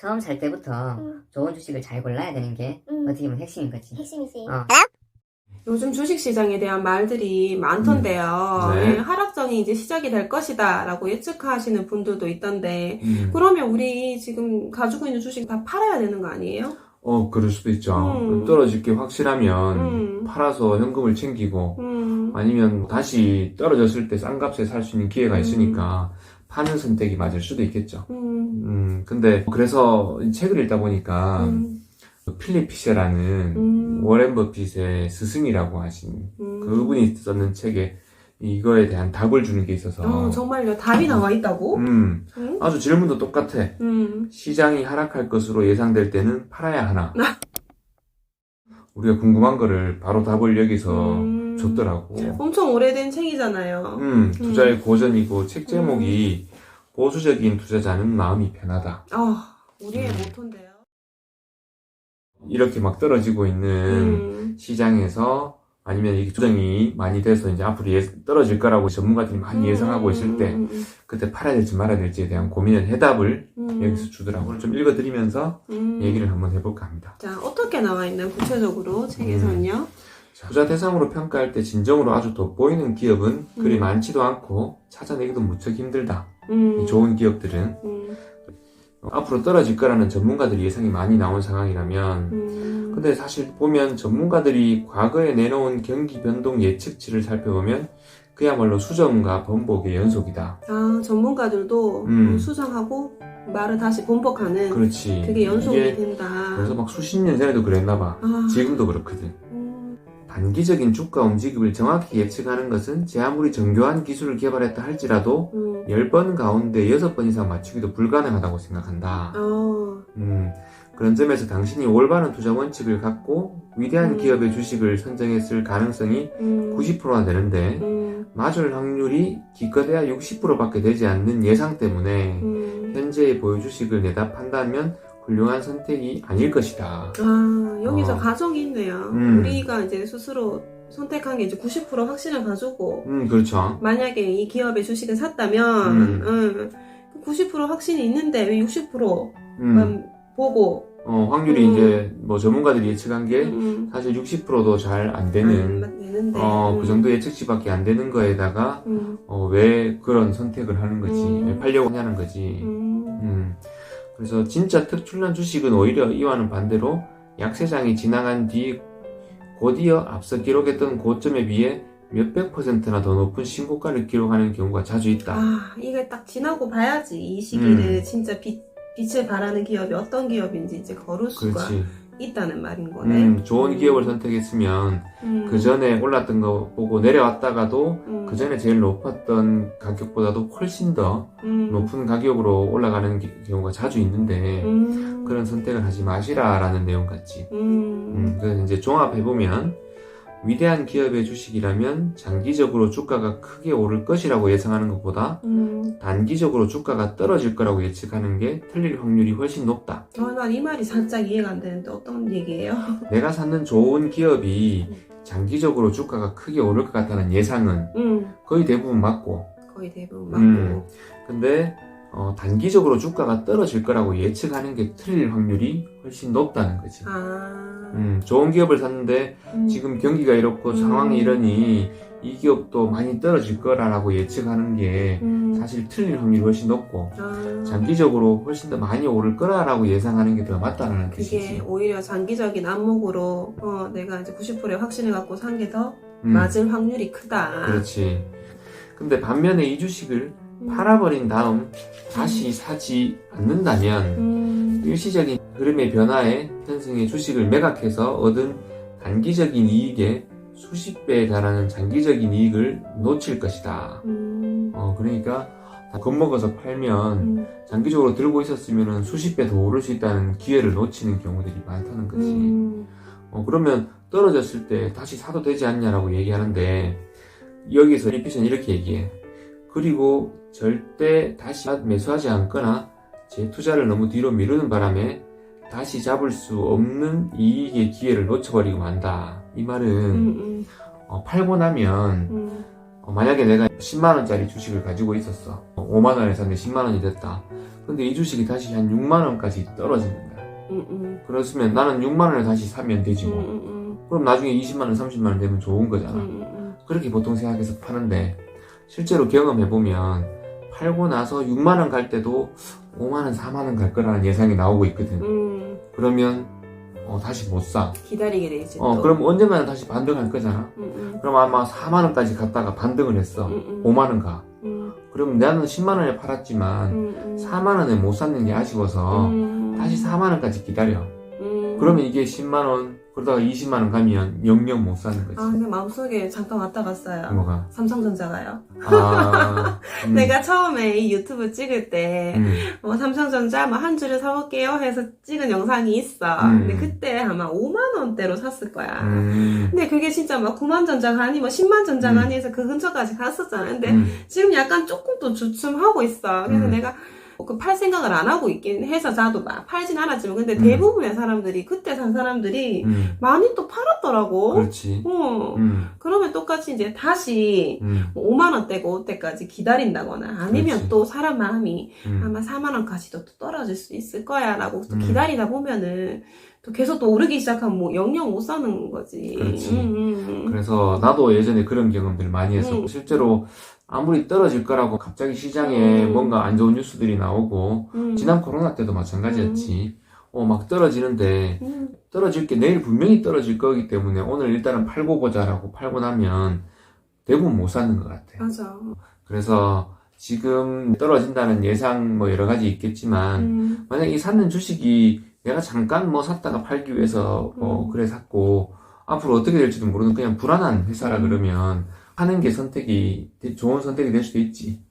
처음 살 때부터 좋은 주식을 잘 골라야 되는 게 어떻게 보면 핵심인 거지. 핵심이지. 요즘 주식시장에 대한 말들이 많던데요. 네. 예, 하락장이 이제 시작이 될 것이다 라고 예측하시는 분들도 있던데, 그러면 우리 지금 가지고 있는 주식 다 팔아야 되는 거 아니에요? 그럴 수도 있죠. 떨어질 게 확실하면 팔아서 현금을 챙기고 아니면 다시 떨어졌을 때 싼 값에 살 수 있는 기회가 있으니까 파는 선택이 맞을 수도 있겠죠. 근데 그래서 책을 읽다 보니까 필립 피셔라는 워렌 버핏의 스승이라고 하신 그분이 썼는 책에 이거에 대한 답을 주는 게 있어서 정말요? 답이 나와 있다고? 아주 질문도 똑같아. 시장이 하락할 것으로 예상될 때는 팔아야 하나? 우리가 궁금한 거를 바로 답을 여기서 줬더라고. 엄청 오래된 책이잖아요. 투자의 고전이고 책 제목이 보수적인 투자자는 마음이 편하다. 우리의 모토인데요. 이렇게 막 떨어지고 있는 시장에서 아니면 이게 조정이 많이 돼서 이제 앞으로 떨어질 거라고 전문가들이 많이 예상하고 있을 때 그때 팔아야 될지 말아야 될지에 대한 고민의 해답을 여기서 주더라고요. 좀 읽어드리면서 얘기를 한번 해볼까 합니다. 자, 어떻게 나와 있나요? 구체적으로 책에서는요? 투자 대상으로 평가할 때 진정으로 아주 돋보이는 기업은 그리 많지도 않고 찾아내기도 무척 힘들다. 이 좋은 기업들은 앞으로 떨어질 거라는 전문가들이 예상이 많이 나온 상황이라면 근데 사실 보면 전문가들이 과거에 내놓은 경기 변동 예측치를 살펴보면 그야말로 수정과 번복의 연속이다. 전문가들도 수정하고 말을 다시 번복하는. 그렇지. 그게 연속이 이게 된다. 그래서 막 수십 년 전에도 그랬나 봐. 지금도 그렇거든. 단기적인 주가 움직임을 정확히 예측하는 것은 제 아무리 정교한 기술을 개발했다 할지라도 10번 가운데 6번 이상 맞추기도 불가능하다고 생각한다. 그런 점에서 당신이 올바른 투자 원칙을 갖고 위대한 기업의 주식을 선정했을 가능성이 90%나 되는데 맞을 확률이 기껏해야 60%밖에 되지 않는 예상 때문에 현재의 보유 주식을 내다 판다면 훌륭한 선택이 아닐 것이다. 여기서 가정이 있네요. 우리가 이제 스스로 선택한 게 이제 90% 확신을 가지고 그렇죠. 만약에 이 기업의 주식을 샀다면 90% 확신이 있는데 왜 60%만 보고 확률이 이제 뭐 전문가들이 예측한 게 사실 60%도 잘 안 되는 그 정도 예측치밖에 안 되는 거에다가 왜 그런 선택을 하는 거지, 왜 팔려고 하냐는 거지. 그래서 진짜 특출난 주식은 오히려 이와는 반대로 약세장이 지나간 뒤 곧이어 앞서 기록했던 고점에 비해 몇백 %나 더 높은 신고가를 기록하는 경우가 자주 있다. 이게 딱 지나고 봐야지 이 시기를 진짜 빛을 발하는 기업이 어떤 기업인지 이제 거를 수가 그렇지. 있다는 말인 거네. 좋은 기업을 선택했으면 그 전에 올랐던 거 보고 내려왔다가도 그 전에 제일 높았던 가격보다도 훨씬 더 높은 가격으로 올라가는 경우가 자주 있는데 그런 선택을 하지 마시라라는 내용 같지. 그래서 이제 종합해보면 위대한 기업의 주식이라면 장기적으로 주가가 크게 오를 것이라고 예상하는 것보다 단기적으로 주가가 떨어질 거라고 예측하는 게 틀릴 확률이 훨씬 높다. 난 이 말이 살짝 이해가 안 되는데 어떤 얘기예요? 내가 찾는 좋은 기업이 장기적으로 주가가 크게 오를 것 같다는 예상은 거의 대부분 맞고 근데 단기적으로 주가가 떨어질 거라고 예측하는 게 틀릴 확률이 훨씬 높다는 거지. 좋은 기업을 샀는데 지금 경기가 이렇고 상황이 이러니 이 기업도 많이 떨어질 거라고 예측하는 게 사실 틀릴 확률이 훨씬 높고 장기적으로 훨씬 더 많이 오를 거라고 예상하는 게 더 맞다는 뜻이지. 그게 오히려 장기적인 안목으로 내가 이제 90%의 확신을 갖고 산 게 더 맞을 확률이 크다. 그렇지. 근데 반면에 이 주식을 팔아버린 다음 다시 사지 않는다면 일시적인 흐름의 변화에 현승의 주식을 매각해서 얻은 단기적인 이익에 수십 배에 달하는 장기적인 이익을 놓칠 것이다. 그러니까 겁먹어서 팔면 장기적으로 들고 있었으면 수십 배 더 오를 수 있다는 기회를 놓치는 경우들이 많다는 거지. 그러면 떨어졌을 때 다시 사도 되지 않냐라고 얘기하는데 여기서 리피션 이렇게 얘기해. 그리고 절대 다시 매수하지 않거나 제 투자를 너무 뒤로 미루는 바람에 다시 잡을 수 없는 이익의 기회를 놓쳐버리고 만다. 이 말은 팔고 나면 만약에 내가 10만원짜리 주식을 가지고 있었어. 5만원에 샀는데 10만원이 됐다. 근데 이 주식이 다시 한 6만 원까지 떨어지는 거야. 그렇으면 나는 6만 원을 다시 사면 되지 뭐. 그럼 나중에 20만 원, 30만 원 되면 좋은 거잖아. 그렇게 보통 생각해서 파는데 실제로 경험해보면 팔고 나서 6만 원 갈 때도 5만 원, 4만 원 갈 거라는 예상이 나오고 있거든. 그러면 다시 못 사. 기다리게 되지. 그럼 언젠가는 다시 반등할 거잖아. 그럼 아마 4만 원까지 갔다가 반등을 했어. 5만 원 가. 그럼 나는 10만 원에 팔았지만 4만 원에 못 샀는 게 아쉬워서 다시 4만 원까지 기다려. 그러면 이게 10만 원, 그러다가 20만 원 가면 영영 못 사는 거지. 근데 마음속에 잠깐 왔다 갔어요. 뭐가? 삼성전자가요. 내가 처음에 이 유튜브 찍을 때 삼성전자 한 주를 사볼게요 해서 찍은 영상이 있어. 근데 그때 아마 5만 원대로 샀을 거야. 근데 그게 진짜 막 9만 전자가 아니 10만 전자가 아니 해서 그 근처까지 갔었잖아. 근데 지금 약간 조금 또 주춤하고 있어. 그래서 내가 팔 생각을 안 하고 있긴 해서 나도 막 팔진 않았지만 근데 대부분의 사람들이 그때 산 사람들이 많이 또 팔았더라고. 그렇지. 그러면 똑같이 이제 다시 5만 원대고 때까지 기다린다거나 아니면 그렇지. 또 사람 마음이 아마 4만 원까지도 또 떨어질 수 있을 거야 라고 또 기다리다 보면은 또 계속 또 오르기 시작하면 뭐 영영 못 사는 거지. 그렇지. 그래서 나도 예전에 그런 경험들을 많이 했었고 실제로 아무리 떨어질 거라고 갑자기 시장에 뭔가 안 좋은 뉴스들이 나오고 지난 코로나 때도 마찬가지였지. 막 떨어지는데 떨어질 게 내일 분명히 떨어질 거기 때문에 오늘 일단은 팔고 보자라고 팔고 나면 대부분 못 사는 것 같아. 맞아. 그래서 지금 떨어진다는 예상 뭐 여러 가지 있겠지만 만약에 이 샀는 주식이 내가 잠깐 뭐 샀다가 팔기 위해서 그래 샀고 앞으로 어떻게 될지도 모르는 그냥 불안한 회사라 그러면 하는 게 좋은 선택이 될 수도 있지.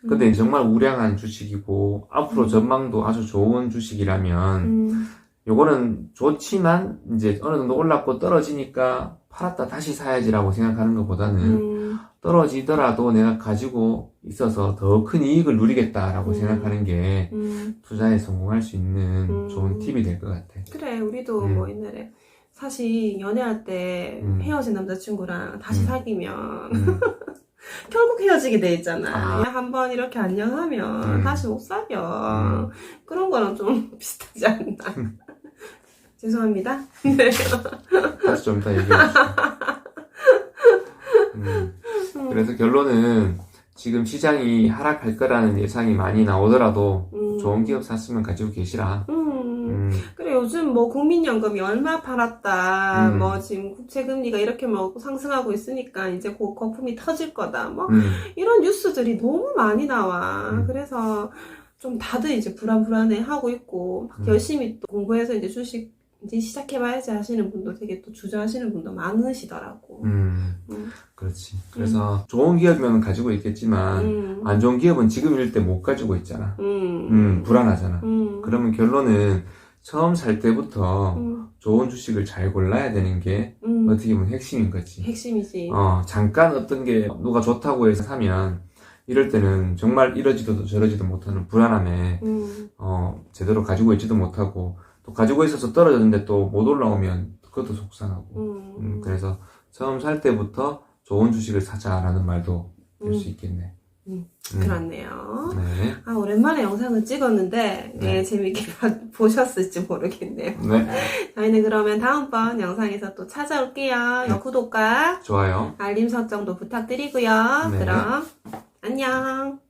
근데 정말 우량한 주식이고 앞으로 전망도 아주 좋은 주식이라면 요거는 좋지만 이제 어느 정도 올랐고 떨어지니까 팔았다 다시 사야지라고 생각하는 것보다는 떨어지더라도 내가 가지고 있어서 더 큰 이익을 누리겠다라고 생각하는 게 투자에 성공할 수 있는 좋은 팁이 될 것 같아. 그래, 우리도 뭐 옛날에 사실 연애할 때 헤어진 남자친구랑 다시 사귀면 결국 헤어지게 돼 있잖아. 한번 이렇게 안녕하면 다시 못 사겨. 그런 거랑 좀 비슷하지 않나. 죄송합니다. 네. 다시 좀 이따 얘기해 주시죠. 그래서 결론은 지금 시장이 하락할 거라는 예상이 많이 나오더라도 좋은 기업 샀으면 가지고 계시라. 그래, 요즘 뭐 국민연금이 얼마 팔았다, 뭐 지금 국채금리가 이렇게 뭐 상승하고 있으니까 이제 곧 거품이 터질 거다, 뭐 이런 뉴스들이 너무 많이 나와. 그래서 좀 다들 이제 불안해 하고 있고 막 열심히 또 공부해서 이제 주식 이제 시작해봐야지 하시는 분도 되게 또 주저하시는 분도 많으시더라고. 그렇지. 그래서 좋은 기업이면 가지고 있겠지만 안 좋은 기업은 지금 이럴 때 못 가지고 있잖아. 불안하잖아. 그러면 결론은 처음 살 때부터 좋은 주식을 잘 골라야 되는 게 어떻게 보면 핵심인 거지. 핵심이지. 잠깐 어떤 게 누가 좋다고 해서 사면 이럴 때는 정말 이러지도 저러지도 못하는 불안함에 제대로 가지고 있지도 못하고 또 가지고 있어서 떨어졌는데 또 못 올라오면 그것도 속상하고 그래서 처음 살 때부터 좋은 주식을 사자라는 말도 될 수 있겠네. 그렇네요. 네. 오랜만에 영상을 찍었는데 네, 재밌게 보셨을지 모르겠네요. 네. 저희는 그러면 다음번 영상에서 또 찾아올게요. 구독과 좋아요. 알림 설정도 부탁드리고요. 네. 그럼 안녕.